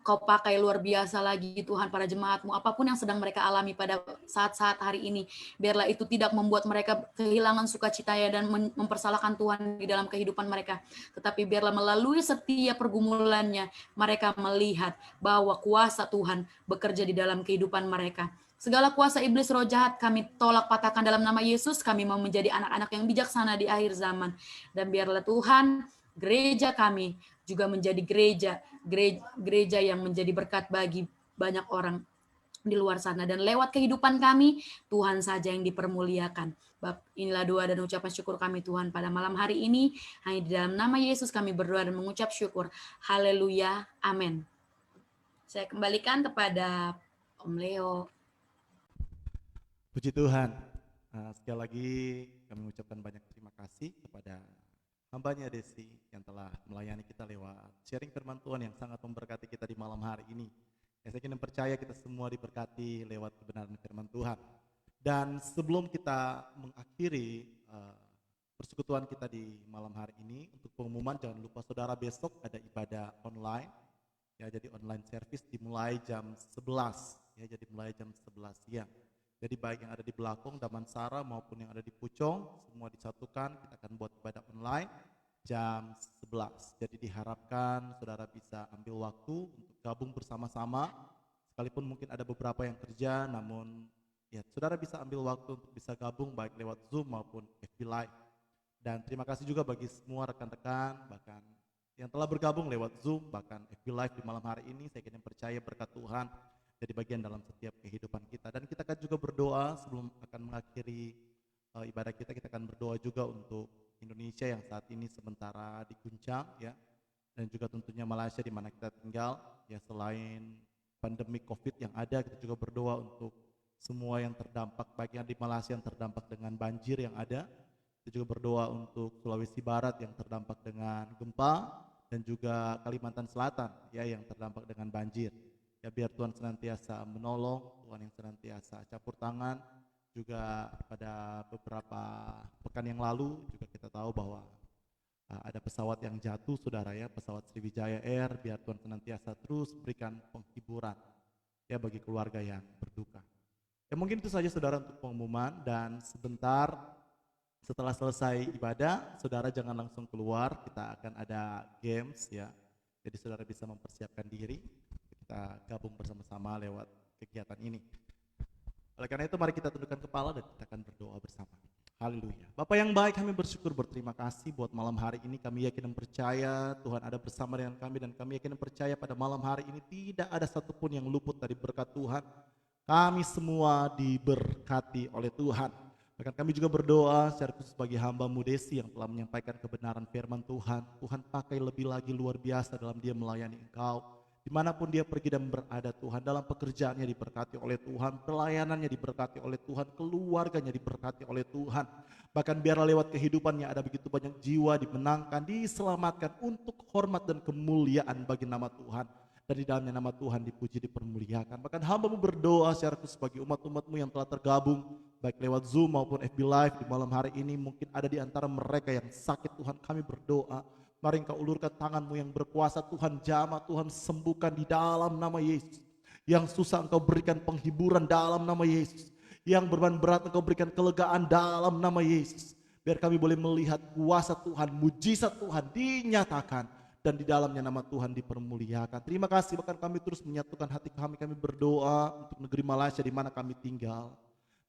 Kau pakai luar biasa lagi Tuhan para jemaat-Mu, apapun yang sedang mereka alami pada saat-saat hari ini, biarlah itu tidak membuat mereka kehilangan sukacitanya dan mempersalahkan Tuhan di dalam kehidupan mereka, tetapi biarlah melalui setiap pergumulannya mereka melihat bahwa kuasa Tuhan bekerja di dalam kehidupan mereka. Segala kuasa iblis roh jahat kami tolak patahkan dalam nama Yesus. Kami mau menjadi anak-anak yang bijaksana di akhir zaman, dan biarlah Tuhan gereja kami juga menjadi gereja yang menjadi berkat bagi banyak orang di luar sana, dan lewat kehidupan kami Tuhan saja yang dipermuliakan. Inilah doa dan ucapan syukur kami Tuhan pada malam hari ini, hanya di dalam nama Yesus kami berdoa dan mengucap syukur. Haleluya, amin. Saya kembalikan kepada Om Leo. Puji Tuhan. Sekali lagi kami mengucapkan banyak terima kasih kepada hambanya Desi yang telah melayani kita lewat sharing firman Tuhan yang sangat memberkati kita di malam hari ini. Saya ingin percaya kita semua diberkati lewat kebenaran firman Tuhan. Dan sebelum kita mengakhiri persekutuan kita di malam hari ini, untuk pengumuman jangan lupa saudara, besok ada ibadah online. Ya, jadi online service dimulai jam 11, ya, jadi mulai jam 11 siang. Jadi baik yang ada di Belakong, Damansara maupun yang ada di Pucong, semua disatukan, kita akan buat ibadah online jam 11. Jadi diharapkan saudara bisa ambil waktu untuk gabung bersama-sama, sekalipun mungkin ada beberapa yang kerja, namun ya saudara bisa ambil waktu untuk bisa gabung baik lewat Zoom maupun FB Live. Dan terima kasih juga bagi semua rekan-rekan, bahkan yang telah bergabung lewat Zoom, bahkan FB Live di malam hari ini. Saya yakin percaya berkat Tuhan jadi bagian dalam setiap kehidupan kita. Dan kita akan juga berdoa sebelum akan mengakhiri ibadah kita akan berdoa juga untuk Indonesia yang saat ini sementara diguncang ya, dan juga tentunya Malaysia di mana kita tinggal ya. Selain pandemi COVID yang ada, kita juga berdoa untuk semua yang terdampak, baik yang di Malaysia yang terdampak dengan banjir yang ada. Kita juga berdoa untuk Sulawesi Barat yang terdampak dengan gempa, dan juga Kalimantan Selatan ya yang terdampak dengan banjir. Ya biar Tuhan senantiasa menolong, Tuhan yang senantiasa campur tangan. Juga pada beberapa pekan yang lalu juga kita tahu bahwa ada pesawat yang jatuh saudara ya, pesawat Sriwijaya Air. Biar Tuhan senantiasa terus berikan penghiburan ya bagi keluarga yang berduka. Ya mungkin itu saja saudara untuk pengumuman, dan sebentar setelah selesai ibadah saudara jangan langsung keluar, kita akan ada games ya. Jadi saudara bisa mempersiapkan diri, kita gabung bersama-sama lewat kegiatan ini. Oleh karena itu mari kita tundukkan kepala dan kita akan berdoa bersama. Haleluya. Bapak yang baik, kami bersyukur berterima kasih buat malam hari ini. Kami yakin dan percaya Tuhan ada bersama dengan kami, dan kami yakin dan percaya pada malam hari ini tidak ada satupun yang luput dari berkat Tuhan. Kami semua diberkati oleh Tuhan. Bahkan kami juga berdoa secara khusus bagi hamba-Mu Desi yang telah menyampaikan kebenaran firman Tuhan. Tuhan pakai lebih lagi luar biasa dalam dia melayani Engkau. Dimanapun dia pergi dan berada Tuhan, dalam pekerjaannya diberkati oleh Tuhan, pelayanannya diberkati oleh Tuhan, keluarganya diberkati oleh Tuhan. Bahkan biarlah lewat kehidupannya ada begitu banyak jiwa dimenangkan, diselamatkan untuk hormat dan kemuliaan bagi nama Tuhan. Dan di dalamnya nama Tuhan dipuji, dipermuliakan. Bahkan hamba-Mu berdoa secara khusus bagi umat-umat-Mu yang telah tergabung baik lewat Zoom maupun FB Live di malam hari ini. Mungkin ada di antara mereka yang sakit, Tuhan kami berdoa, mari Engkau ulurkan tangan-Mu yang berkuasa, Tuhan jamah, Tuhan sembuhkan di dalam nama Yesus. Yang susah Engkau berikan penghiburan dalam nama Yesus. Yang beban berat Engkau berikan kelegaan dalam nama Yesus. Biar kami boleh melihat kuasa Tuhan, mujizat Tuhan dinyatakan, dan di dalamnya nama Tuhan dipermuliakan. Terima kasih, bahkan kami terus menyatukan hati kami berdoa untuk negeri Malaysia di mana kami tinggal.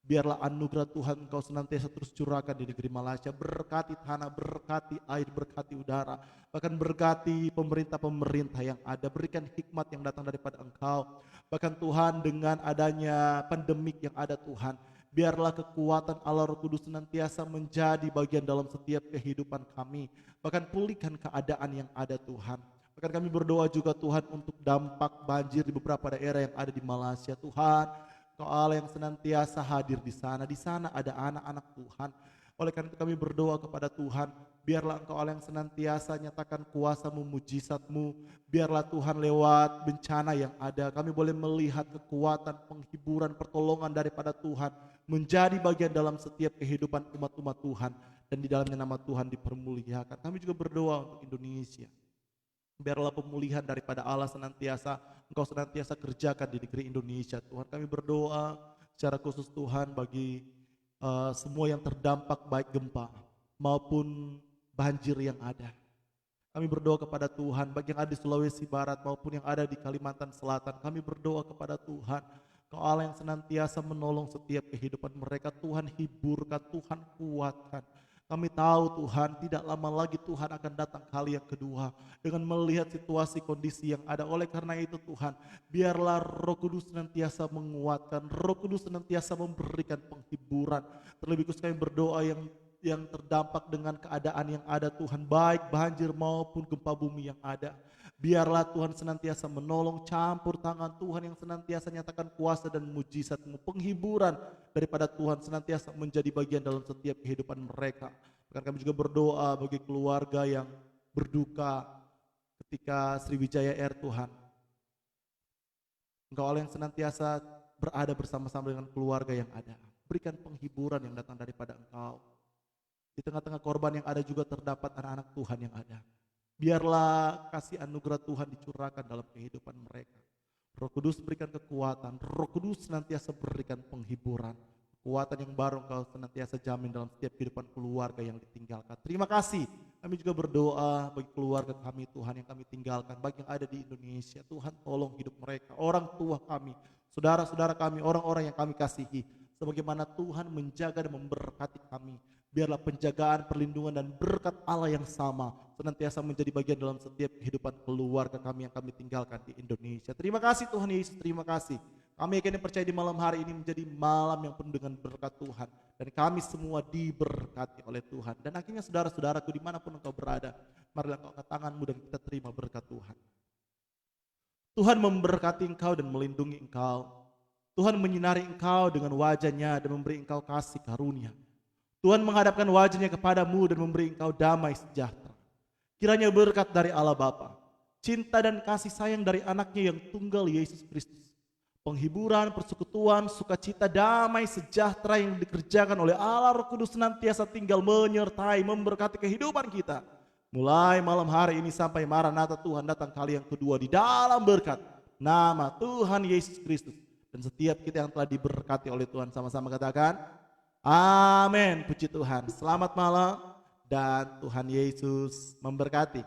Biarlah anugerah Tuhan Engkau senantiasa terus curahkan di negeri Malaysia. Berkati tanah, berkati air, berkati udara, bahkan berkati pemerintah-pemerintah yang ada. Berikan hikmat yang datang daripada Engkau. Bahkan Tuhan, dengan adanya pandemik yang ada Tuhan, biarlah kekuatan Allah Roh Kudus senantiasa menjadi bagian dalam setiap kehidupan kami. Bahkan pulihkan keadaan yang ada Tuhan. Bahkan kami berdoa juga Tuhan untuk dampak banjir di beberapa daerah yang ada di Malaysia. Tuhan, Engkau Allah yang senantiasa hadir di sana. Di sana ada anak-anak Tuhan. Oleh karena itu kami berdoa kepada Tuhan, biarlah Engkau Allah yang senantiasa nyatakan kuasa-Mu, mujizat-Mu. Biarlah Tuhan lewat bencana yang ada, kami boleh melihat kekuatan, penghiburan, pertolongan daripada Tuhan menjadi bagian dalam setiap kehidupan umat-umat Tuhan. Dan di dalamnya nama Tuhan dipermuliakan. Kami juga berdoa untuk Indonesia. Biarlah pemulihan daripada Allah Engkau senantiasa kerjakan di negeri Indonesia. Tuhan, kami berdoa secara khusus Tuhan bagi semua yang terdampak baik gempa maupun banjir yang ada. Kami berdoa kepada Tuhan bagi yang ada di Sulawesi Barat maupun yang ada di Kalimantan Selatan. Kami berdoa kepada Tuhan, Engkau Allah yang senantiasa menolong setiap kehidupan mereka. Tuhan hiburkan, Tuhan kuatkan. Kami tahu Tuhan, tidak lama lagi Tuhan akan datang kali yang kedua dengan melihat situasi kondisi yang ada. Oleh karena itu Tuhan, biarlah Roh Kudus senantiasa menguatkan, Roh Kudus senantiasa memberikan penghiburan. Terlebih khusus kami berdoa yang terdampak dengan keadaan yang ada Tuhan, baik banjir maupun gempa bumi yang ada. Biarlah Tuhan senantiasa menolong, campur tangan Tuhan yang senantiasa nyatakan kuasa dan mujizat-Mu. Penghiburan daripada Tuhan senantiasa menjadi bagian dalam setiap kehidupan mereka. Bahkan kami juga berdoa bagi keluarga yang berduka ketika Sriwijaya Air Tuhan. Engkau Allah yang senantiasa berada bersama-sama dengan keluarga yang ada. Berikan penghiburan yang datang daripada Engkau. Di tengah-tengah korban yang ada juga terdapat anak-anak Tuhan yang ada. Biarlah kasih anugerah Tuhan dicurahkan dalam kehidupan mereka. Roh Kudus berikan kekuatan, Roh Kudus senantiasa berikan penghiburan, kekuatan yang baru Engkau senantiasa jamin dalam setiap kehidupan keluarga yang ditinggalkan. Terima kasih. Kami juga berdoa bagi keluarga kami Tuhan yang kami tinggalkan, bagi yang ada di Indonesia. Tuhan tolong hidup mereka, orang tua kami, saudara-saudara kami, orang-orang yang kami kasihi. Sebagaimana Tuhan menjaga dan memberkati kami, biarlah penjagaan, perlindungan dan berkat Allah yang sama senantiasa menjadi bagian dalam setiap kehidupan keluarga kami yang kami tinggalkan di Indonesia. Terima kasih Tuhan Yesus, terima kasih. Kami yakin dan percaya di malam hari ini menjadi malam yang penuh dengan berkat Tuhan. Dan kami semua diberkati oleh Tuhan. Dan akhirnya saudara-saudaraku dimanapun engkau berada, marilah engkau angkat tanganmu dan kita terima berkat Tuhan. Tuhan memberkati engkau dan melindungi engkau. Tuhan menyinari engkau dengan wajah-Nya dan memberi engkau kasih karunia. Tuhan menghadapkan wajah-Nya kepadamu dan memberi engkau damai sejahtera. Kiranya berkat dari Allah Bapa, cinta dan kasih sayang dari anaknya yang tunggal Yesus Kristus, penghiburan, persekutuan, sukacita, damai, sejahtera yang dikerjakan oleh Allah Roh Kudus senantiasa tinggal menyertai, memberkati kehidupan kita. Mulai malam hari ini sampai Maranatha Tuhan datang kali yang kedua di dalam berkat nama Tuhan Yesus Kristus. Dan setiap kita yang telah diberkati oleh Tuhan sama-sama katakan, amin. Puji Tuhan. Selamat malam dan Tuhan Yesus memberkati.